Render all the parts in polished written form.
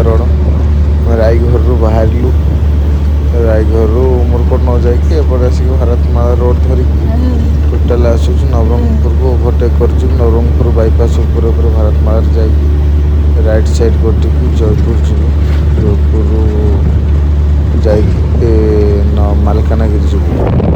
Road रायघर बाहर रायघर उमरकोट न जाकि एपटे आसिक भारतमाला रोड धरिकी टोटाल आसूँ नवरंगपुर को ओभरटेक कर नवरंगपुर बाईपास उपर भारतमाला जाकि राइट साइड कटिकी जयपुर जीव जयपुर जाकि मालकानगिरी जीव।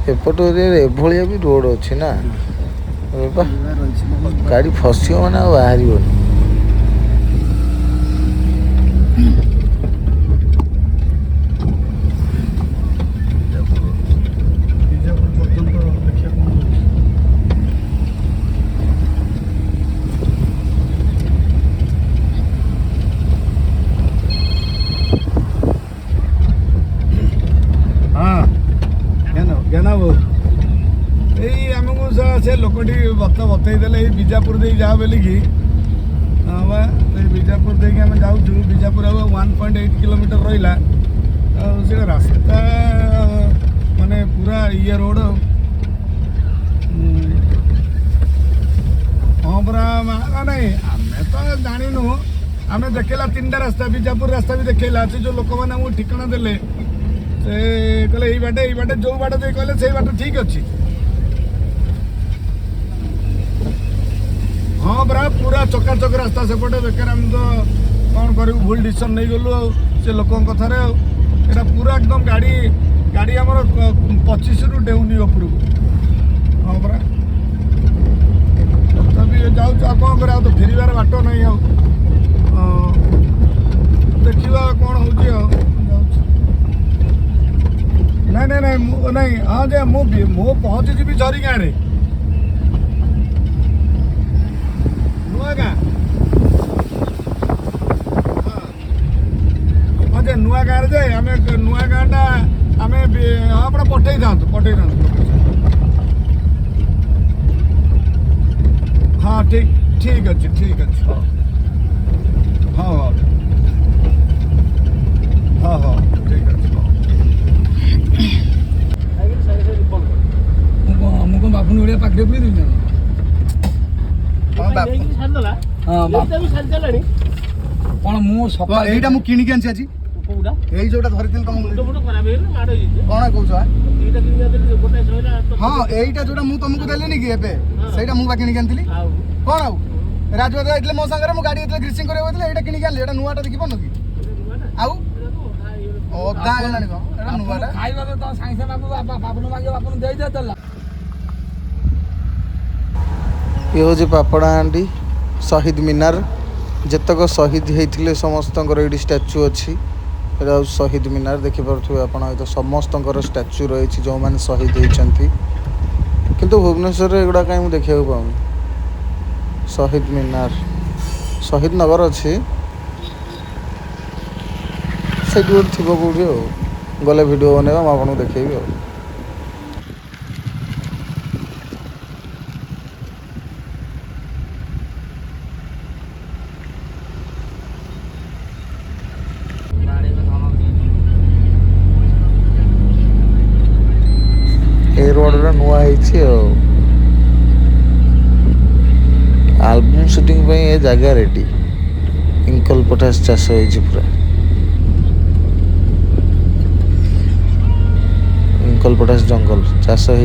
एपट एरिया एभलिया भी रोड अच्छी ना गाड़ी फसियो मैंने बाहर। से लोकटी बतईदे बीजापुर दे जा बोल कि हाँ बीजापुर दे आम जाऊँ बीजापुर 1.8 किलोमीटर रहा रास्ता माने पूरा ये रोड हाँ पूरा नहीं आम तो जानू आम देखला 3टा रास्ता बीजापुर रास्ता भी देखला से जो लोक मैंने ठिकाना देले से कहले ये बाटे जो बाट दे कहले से बाट ठीक अच्छी। हाँ बरा पूरा चकाचक रास्ता सेपटे बेकार आम तो कौन करूँ भूल डिसीजन नहीं गलु से लोक कथार एटा पूरा एकदम गाड़ी गाड़ी आमर 25 रु डेउनी उपरू। हाँ बरा तभी जाऊँ कौन कर तो फेरबार बाट नहीं देखा कौन हो नहीं नहीं नहीं नहीं हाँ जे मु पहुँची जी झरी गाँव ठीक अच्छे हाँ हाँ हाँ हाँ ठीक अच्छे ମୁଁ କ'ଣ ବାପୁନି ଭଳିଆ ପାଖରେ ପୁରେଇ ଦେବି ନା କ'ଣ ମୁଁ ସକାଳ ଏଇଟା ମୁଁ କିଣିକି ଆଣିଛି ଆଜି ଏଇ ଯୋଉଟା ଧରିଥିଲି ତମ କ'ଣ କହୁଛ ହଁ ଏଇଟା ଯୋଉଟା ମୁଁ ତମକୁ ଦେଲିନି କି ଏବେ ସେଇଟା ମୁଁ ବା କିଣିକି ଆଣିଥିଲି କ'ଣ ଆଉ ରାଜବାଦ ଯାଇଥିଲେ ମୋ ସାଙ୍ଗରେ ମୁଁ ଗାଡ଼ି ଯେତେବେଳେ ଗ୍ରୀସିଂ କରିବାକୁ ଯାଇଥିଲି ଏଇଟା କିଣିକି ଆଣିଲି ଏଇଟା ନୂଆଟା ଦେଖିପାରୁନ କି ଆଉ ଅଦା ହେଇଗଲାଣି କ'ଣ ଏଇଟା ନୂଆଟା ଖାଇବା ତ ସାଙ୍ଗେ ସାଙ୍ଗେ ବାପୁନୁ ମାଗିବ ବାପୁନୁ ଦେଇଦିଅ ଦେଲା ये हूँ पापड़ाहांडी शहीद मिनार जेतक शहीद होते समस्तଙ୍କର ये स्टाच्यू अच्छी यहाँ शहीद मिनार देखिपे आप समस्त स्टाच्यू रही जो मैंने शहीद होती किंतु भुवनेश्वर एगुड़ा कहीं देखा पाऊँ शहीद मिनार शहीद नगर अच्छी से थी कौटी गले वीडियो बनवा मुझे देखेबी ए रोड रे नुआ आल्बम शूटिंग पे ये जगह रेडी इंकल पोटास चाष हो पूरा इंकल पोटास जंगल चाष हो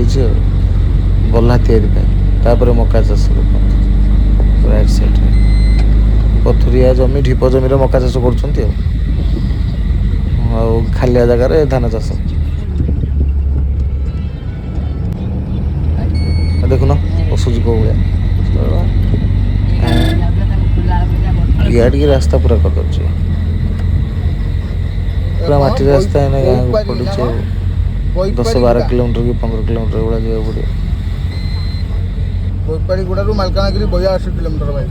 गला तैयारी मका चाष राइट साइड पथुरिया जमी ढीप जमी मका चाष कर खालिया जगार धान चाष देखुन पशुज को इे रास्ता पूरा कर पूरा माटी रास्ता है गाँव को पड़े 10-12 किलोमीटर कि 15 किलोमीटर गुड़ा जाए पड़े बोईपाड़ी गुड़ा मालकानगिरी 82 किलोमीटर भाई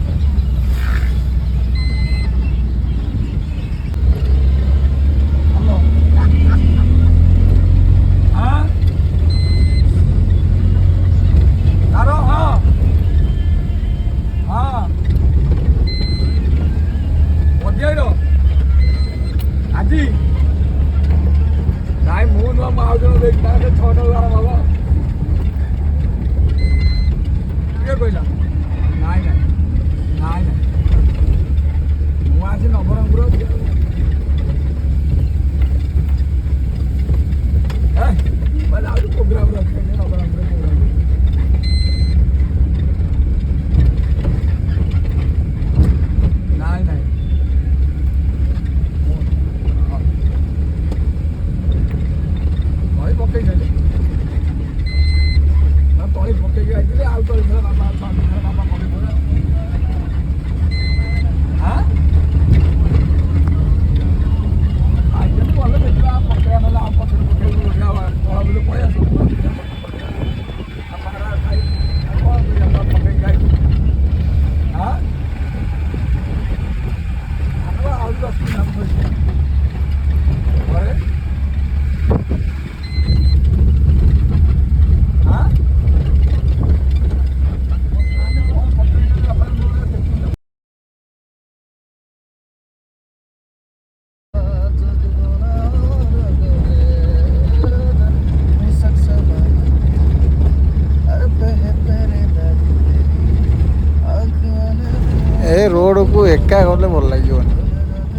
ए रोड को एका गले भल लगे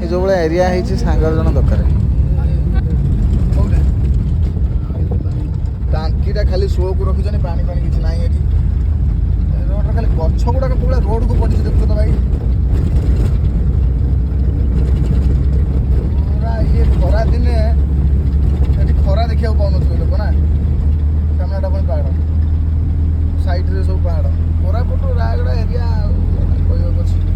ये जो भाई एरिया है सांगर जन दरकार टांकीटा खाली शो को रखी पानी पानी किसी ना रोड खाली गछ गुड़ाक पूरा रोड को पड़ी देखो तो भाई पूरा ये खरा दिने खरा देखा पाऊन लोक ना कैमेराटा पुणी पहाड़ साइड सब पहाड़ कोरापुट रायगड़ा एरिया कहवाक अच्छी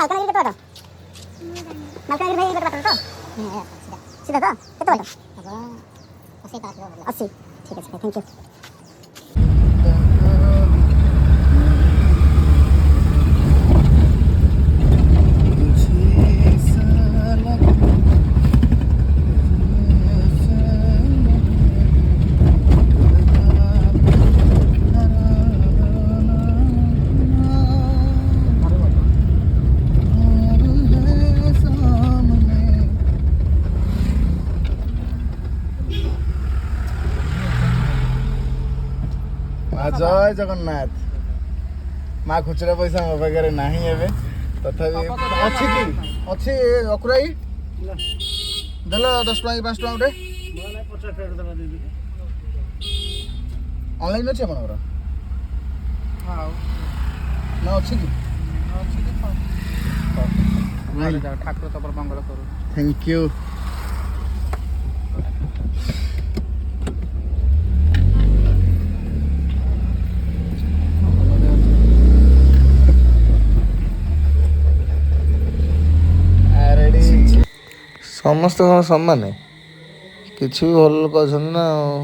ମାଲକାନଗିରି କେତେ ବାଟ? ମାଲକାନଗିରି ଭାଇ କେତେ ବାଟ ତ? ସିଧା ତ? କେତେ ବାଟ? ହବ 80 ঠিক আছে থ্যাংক ইউ। ଜୟ ଜଗନ୍ନାଥ। ମା ଖୁଚୁରା ପଇସା ମୋ ପାଖରେ ନାହିଁ ଏବେ, ତଥାପି ଅଛି କି ଅଛି ଅକୁରାଇ ଦେଲ 10 ଟଙ୍କା କି 5 ଟଙ୍କା ଗୋଟେ ଅନଲାଇନ୍ ଅଛି ଆପଣଙ୍କର ନା ଅଛି କି? ଠାକୁର ତମର ମଙ୍ଗଳ କରୁ। Thank you. ସମସ୍ତେ କ'ଣ ସମାନ? କିଛି ବି ଭଲ ଲୋକ ଅଛନ୍ତି ନା ଆଉ।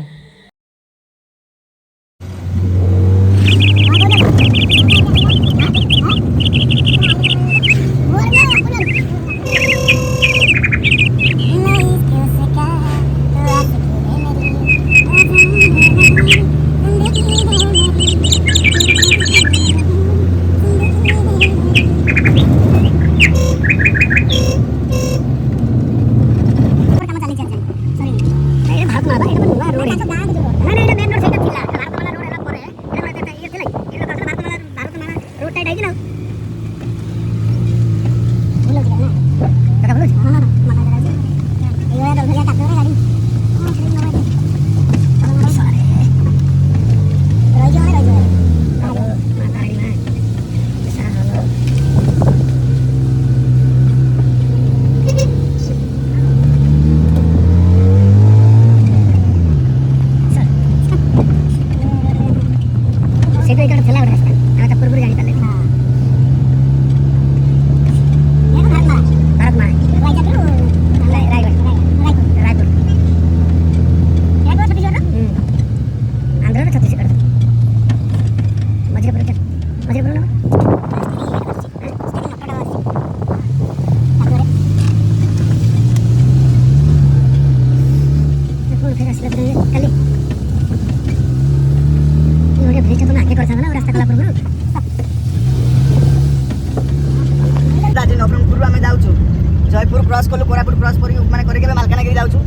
ନବରଙ୍ଗପୁରରୁ ଆମେ ଯାଉଛୁ ଜୟପୁର କ୍ରସ୍ କଲୁ, କୋରାପୁଟ କ୍ରସ୍ କରି ମାନେ କରିକି ଏବେ ମାଲକାନଗିରି ଯାଉଛୁ।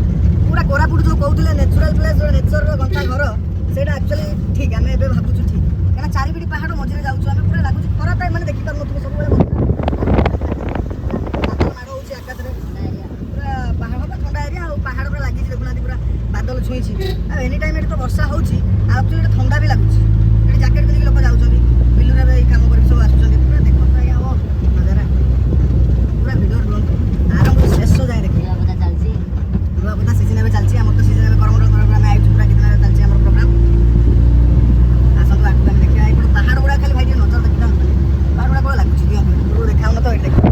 ପୁରା କୋରାପୁଟ ଯେଉଁ କହୁଥିଲେ ନେଚୁରାଲ ପ୍ଲେସ୍, ନେଚରର ଘଣ୍ଟା ଘର, ସେଇଟା ଆକ୍ଚୁଆଲି ଠିକ୍। ଆମେ ଏବେ ଭାବୁଛୁ ଠିକ୍, କାହିଁକିନା ଚାରିପିଟି ପାହାଡ଼ ମଝିରେ ଯାଉଛୁ ଆମେ। ପୁରା ଲାଗୁଛି ଖରା ଟାଇମ୍ ମାନେ ଦେଖିପାରୁନଥିବୁ, ସବୁବେଳେ ମାଡ଼ ହେଉଛି ଆକାଶରେ, ପୁରା ପାହାଡ଼ ଥଣ୍ଡା ଏରିଆ ଆଉ ପାହାଡ଼ ପୁରା ଲାଗିଛି, ଦେଖୁନାହାନ୍ତି ପୁରା ବାଦଲ ଛୁଇଁଛି। ଆଉ ଏନି ଟାଇମ୍ ଏଠି ତ ବର୍ଷା ହେଉଛି, ଆଉ ଆକ୍ଚୁଆଲି ଏଠି ଥଣ୍ଡା ବି ଲାଗୁଛି। ଏଠି ଜ୍ୟାକେଟ୍ ପିନ୍ଧିକି ଲୋକ ଯାଉଛନ୍ତି, ବିଲରେ ଏବେ ଏଇ କାମ କରିକି ସବୁ ଆସୁଛନ୍ତି। ପୁରା ଦେଖନ୍ତୁ ଆଜ୍ଞା ଓ ନଜାରା, ପୁରା ଭିଡ଼ିଓ ରୁହନ୍ତୁ ଆରମ୍ଭରୁ ଶେଷ ଯାଏଁ ଦେଖିବେ। ଦୁର୍ଗାପୂଜା ସିଜିନ୍ ଏବେ ଚାଲିଛି, ଆମର ତ ସିଜିନ୍ ଏବେ କରମଣ୍ଡଳ ତରଫରୁ ଆମେ ଆଇଛୁ, ପୁରା କେତେ ଚାଲିଛି ଆମର ପ୍ରୋଗ୍ରାମ୍। ଆସନ୍ତୁ ଆଗକୁ ଆମେ ଦେଖିବା। ଏଇପଟେ ପାହାଡ଼ ଗୁଡ଼ା ଖାଲି ଭାଇ ଟିକେ ନଜର ଦେଖିଥାନ୍ତୁ, ପାହାଡ଼ ଗୁଡ଼ା କ'ଣ ଲାଗୁଛି ଦିଅନ୍ତୁ, ଦୂରରୁ ଦେଖାଉନ ତ ଏଇଠି ଦେଖିବା।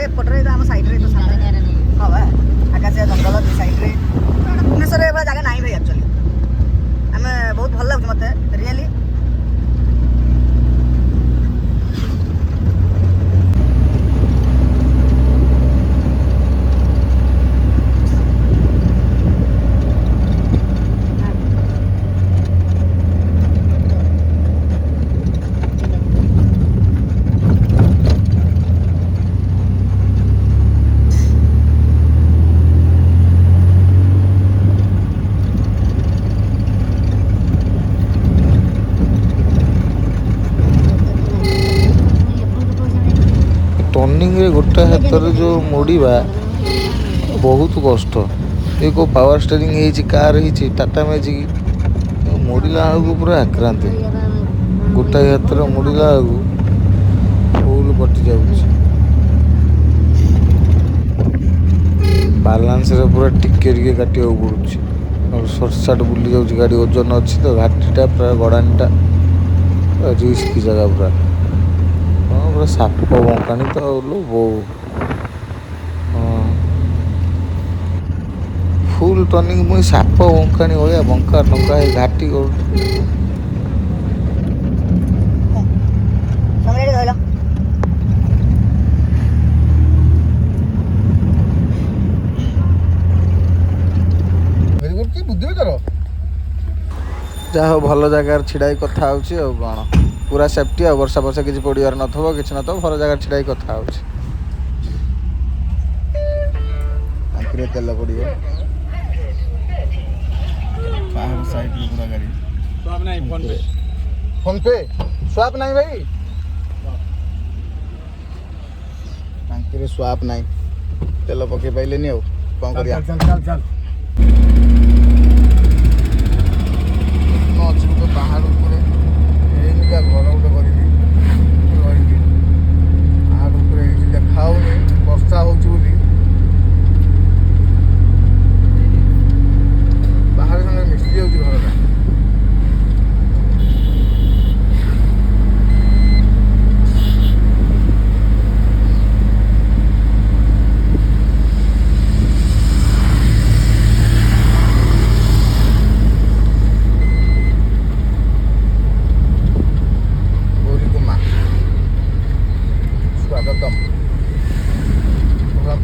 ଏପଟରେ ଆମ ସାଇଡ଼୍ରେ ତ ହଁ ବା ଆକାଶିଆ ଜଙ୍ଗଲ ଦୁଇ ସାଇଡ଼୍ରେ, ଭୁବନେଶ୍ୱରରେ ଏଭଳିଆ ଜାଗା ନାହିଁ ଭାଇ ଆକ୍ଚୁଆଲି। ଆମେ ବହୁତ ଭଲ ଲାଗୁଛି ମୋତେ ରିଏଲି। ଟର୍ଣ୍ଣିଂରେ ଗୋଟେ ହାତରେ ଯେଉଁ ମୋଡ଼ିବା ବହୁତ କଷ୍ଟ। ଏ କେଉଁ ପାୱାର ଷ୍ଟେରିଂ ହେଇଛି, କାର୍ ହେଇଛି, ଟାଟା ମ୍ୟାଜିକ୍, ମୋଡ଼ିଲା ବେଳକୁ ପୁରା ଆକ୍ରାନ୍ତି। ଗୋଟାଏ ହାତରେ ମୋଡ଼ିଲା ବେଳକୁ ଫୁଲ୍ କଟି ଯାଉଛି। ବାଲାନ୍ସରେ ପୁରା ଟିକେ ଟିକେ କାଟିବାକୁ ପଡ଼ୁଛି। ଆଉ ସର୍ଟ ସାର୍ଟ ବୁଲି ଯାଉଛି ଗାଡ଼ି, ଓଜନ ଅଛି ତ, ଘାଟିଟା ପୁରା ଗଡ଼ାଣିଟା ରିସ୍କ ଜାଗା ପୁରା। ହଁ ପୁରା ସାପ ବଙ୍କାଣି ତ लो ବୋଉ। ହଁ ଫୁଲ୍ ଟର୍ଣ୍ଣିଂ ପୁଣି ସାପ ବଙ୍କାଣି ଭଳିଆ ବଙ୍କା ଟଙ୍କା ହେଇ ଘାଟି କରୁଛି। ସମୟରେ ଧଇଲ ଭେରି ଗୁଡ୍ କି ବୁଦ୍ଧି ତୋର। ଯାହା ହଉ ଭଲ ଜାଗାରେ ଛିଡ଼ା ହେଇ କଥା ହେଉଛି ଆଉ କ'ଣ ପୁରା ସେଫ୍ଟି ଆଉ ବର୍ଷା ବର୍ଷା କିଛି ପଡ଼ିବାର ନଥିବ କିଛି ନଥିବ ଭଲ ଜାଗାରେ ଛିଡ଼ା ହେଇ କଥା ହେଉଛି। ଟାଙ୍କିରେ ତେଲ ପଡ଼ିବ ପାହାଡ଼ ସାଇଡ଼ରେ ପୁରା ଗାଡ଼ି। ଫୋନ୍ ପେ ସ୍ୱାପ୍ ନାହିଁ ଭାଇ ଟାଙ୍କିରେ ସ୍ୱାପ୍ ନାହିଁ ତେଲ ପକେଇ ପାଇଲେନି ଆଉ କ'ଣ କରିବା। ଅଛି ଗୋଟେ ପାହାଡ଼ ଉପରେ ଏଇନିକା ଘର ଗୋଟେ କରିବି ରହିବି ପାହାଡ଼ ଉପରେ ହେଇଛି ଦେଖା ହେଉନି ବର୍ଷା ହେଉଛି ବୋଲି ପାହାଡ଼ ସାଙ୍ଗରେ ମିଶି ଯାଉଛି ଘରଟା।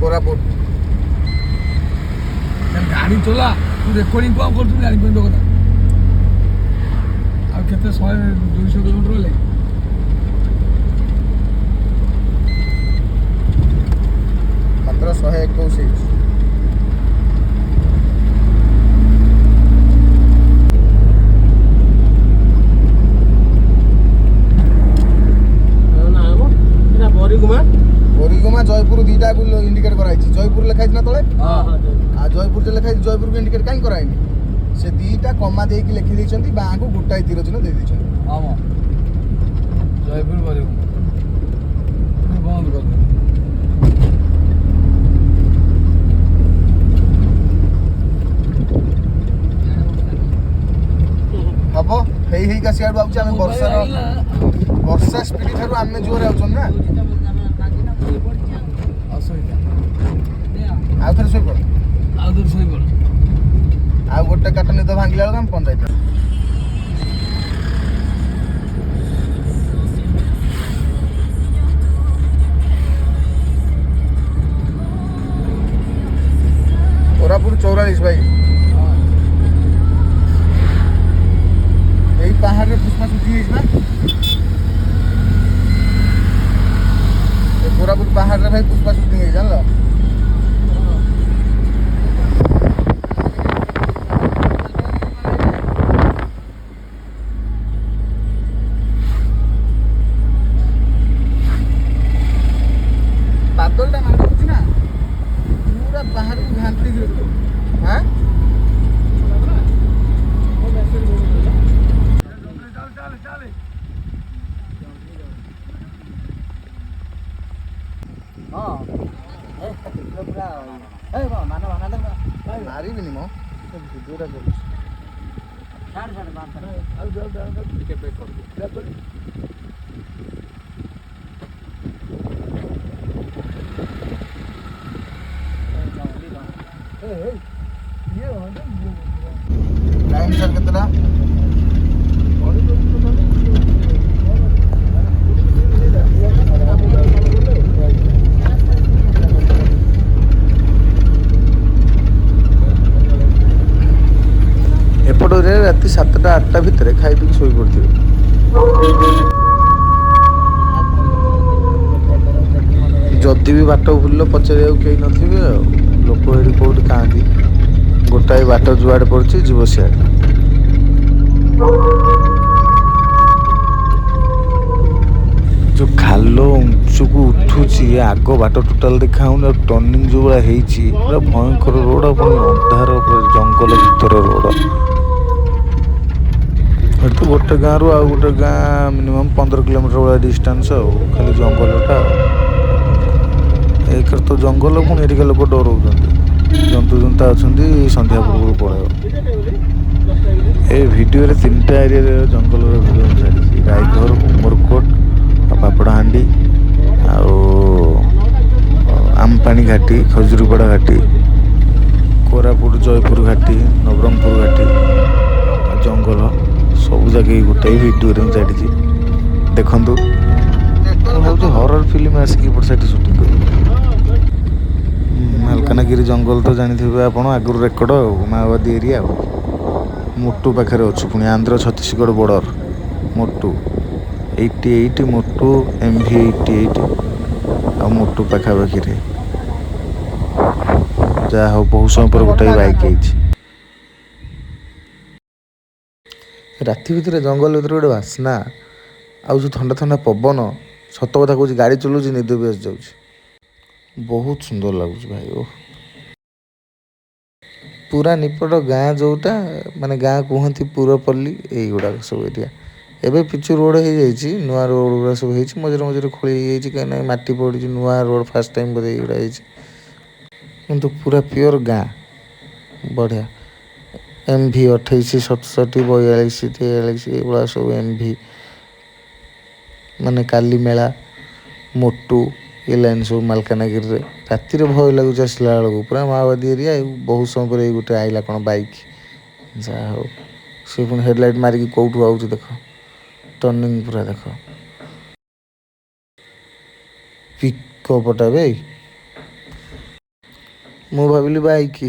କୋରାପୁଟ ଗାଡ଼ି ଚଲା ତୁ ରେକର୍ଡିଂ କ'ଣ କରୁଛୁ ଜାଣିପାରୁନି ତୋ କଥା। ଆଉ କେତେ 100-200 କିଲୋମିଟର ହେଲେ ମାତ୍ର 121 ହେଇଛି। ବରିଗୁମା ଜୟପୁର ଦୁଇଟା ଇଣ୍ଡିକେଟ୍ କରାଯାଇଛି। ଜୟପୁର ଲେଖା ହେଇଛି ନା ତଳେ ଆଉ ଜୟପୁର ଯେ ଲେଖା ହେଇଛି ଜୟପୁରକୁ ଇଣ୍ଡିକେଟ୍ କାହିଁ କରାହେଇନି ସେ ଦୁଇଟା କମା ଦେଇକି ଲେଖି ଦେଇଛନ୍ତି ବାଁକୁ ଗୋଟାଏ ତୀର ଚିହ୍ନ ଦେଇ ଦେଇଛନ୍ତି। ଜୟପୁର ବରିଗୁମା ବନ୍ଦ କରିଦେବୁ। ହବ ହେଇ ହେଇକା ସିଆଡ଼ୁ ଆଉଛି ଆମେ ବର୍ଷା ସ୍ପିଡ୍ ଠାରୁ ଆମେ ଜୋରରେ ଆଉଛନ୍ତି ନା। ଆଉ ଥରେ ଶୋଇପଡ଼ ଆଉ ଗୋଟେ କାଟ ନିଦ ଭାଙ୍ଗିଲା ବେଳକୁ ଆମେ ପହଞ୍ଚାଇଥାଉ। କୋରାପୁଟ 44 ଭାଇ ଏଇ ପାହାଡ଼ରେ ପୁଷ୍ପା ସୁଟିଂ ହେଇଛି ବା କୋରାପୁଟ ପାହାଡ଼ରେ ଭାଇ ପୁଷ୍ପା ସୁଟିଂ ହେଇଛି ଜାଣିଲ। ବାଦଲଟା ମାଡୁଛି ନା ପୁରା ପାହାଡ଼କୁ ଘାଣ୍ଟିକି ରଖିବ। ହଁ ମାରିବିନି ମ ଭିଡ଼ିଓଟା କରୁଛି। ଟିକେ ବ୍ରେକ୍ କରିଦିଅ। टाइम सर कितना एपटे राति 7टा-8टा भितर खाई पी शोई पड़े जदि भी बाट भूल पचार कहीं नथिबे लोक ये कौट खाती गोटाए बाट जुआड़े पड़े जीव सियाड़े जो खाल उंचुक उठुची आग बाट टोटाल देखाऊनी और टर्निंग जो भाया होती पूरा भयंकर रोड पुणी अंधार जंगल भीतर रोड तो गोटे गाँव रु आउ गोटे गाँ मिनिमम 15 किलोमीटर भाया डिस्टेंस खाली जंगलटा एक तो जंगल पुणी एरिका लोक डर जंतु जंता अच्छा संध्या पूर्व पड़े ए भिडियो 3टा एरिया जंगल भिडियो छाड़ी ରାଇଘର, ଉମରକୋଟ ଆଉ ପାପଡ଼ାହାଣ୍ଡି ଆଉ ଆମପାଣି ଘାଟି, ଖଜୁରୀପଡ଼ା ଘାଟି, କୋରାପୁଟ ଜୟପୁର ଘାଟି, ନବରଙ୍ଗପୁର ଘାଟି ଆଉ ଜଙ୍ଗଲ ସବୁ ଜାଗା ଗୋଟାଏ ଭିଡ଼ିଓରେ ମୁଁ ଛାଡ଼ିଛି। ଦେଖନ୍ତୁ, ମୁଁ ଭାବୁଛି ହରର ଫିଲ୍ମ ଆସିକି ଏପଟେ ସାଇଟ୍ ସୁଟିଂ କରିବି। ମାଲକାନଗିରି ଜଙ୍ଗଲ ତ ଜାଣିଥିବେ ଆପଣ, ଆଗରୁ ରେକର୍ଡ଼ ଆଉ ମାଓବାଦୀ ଏରିଆ ଆଉ। ମୋଟୁ ପାଖରେ ଅଛୁ, ପୁଣି ଆନ୍ଧ୍ର ଛତିଶଗଡ଼ ବର୍ଡ଼ର। ମୋଟୁ 88, ମୋଟୁ MV 88 ଆଉ ମୋଟୁ ପାଖାପାଖିରେ। ଯାହା ହଉ ବହୁ ସମୟ ପରେ ଗୋଟାଏ ବାଇକ୍ ହେଇଛି। ରାତି ଭିତରେ ଜଙ୍ଗଲ ଭିତରେ ଗୋଟେ ବାସ୍ନା ଆଉ ଯେଉଁ ଥଣ୍ଡା ଥଣ୍ଡା ପବନ, ସତ କଥା କହୁଛି ଗାଡ଼ି ଚଲାଉଛି ନିଦ ବି ଆସିଯାଉଛି। ବହୁତ ସୁନ୍ଦର ଲାଗୁଛି ଭାଇ। ଓ ପୁରା ନିପଟ ଗାଁ ଯେଉଁଟା, ମାନେ ଗାଁ କୁହନ୍ତି ପୁରପଲ୍ଲୀ, ଏଇଗୁଡ଼ାକ ସବୁ ଏରିଆ। ଏବେ ପିଚୁ ରୋଡ଼ ହେଇଯାଇଛି, ନୂଆ ରୋଡ଼ ଗୁଡ଼ା ସବୁ ହେଇଛି, ମଝିରେ ମଝିରେ ଖୋଳି ହେଇଯାଇଛି, କାହିଁକିନା ମାଟି ପଡ଼ିଛି, ନୂଆ ରୋଡ଼ ଫାର୍ଷ୍ଟ ଟାଇମ୍ ବୋଧେ ଏଇଗୁଡ଼ା ହେଇଛି। କିନ୍ତୁ ପୁରା ପିଓର ଗାଁ, ବଢ଼ିଆ। MV 28, 67, 42, 43 ଏଇଭଳିଆ ସବୁ MV, ମାନେ କାଲି ମେଳା, ମୋଟୁ, ଏ ଲାଇନ୍ ସବୁ ମାଲକାନଗିରିରେ। ରାତିରେ ଭୟ ଲାଗୁଛି ଆସିଲା ବେଳକୁ, ପୁରା ମାଓବାଦୀ ଏରିଆ। ବହୁତ ସମୟ ପରେ ଏଇ ଗୋଟେ ଆଇଲା କ'ଣ ବାଇକ୍। ଯାହା ହଉ, ସେ ପୁଣି ହେଡ଼ଲାଇଟ୍ ମାରିକି କେଉଁଠୁ ଆଉଛି ଦେଖ, ଟର୍ଣ୍ଣିଂ ପୁରା ଦେଖ। ପିକଅପ୍ଟା ବେ, ମୁଁ ଭାବିଲି ବାଇକ୍।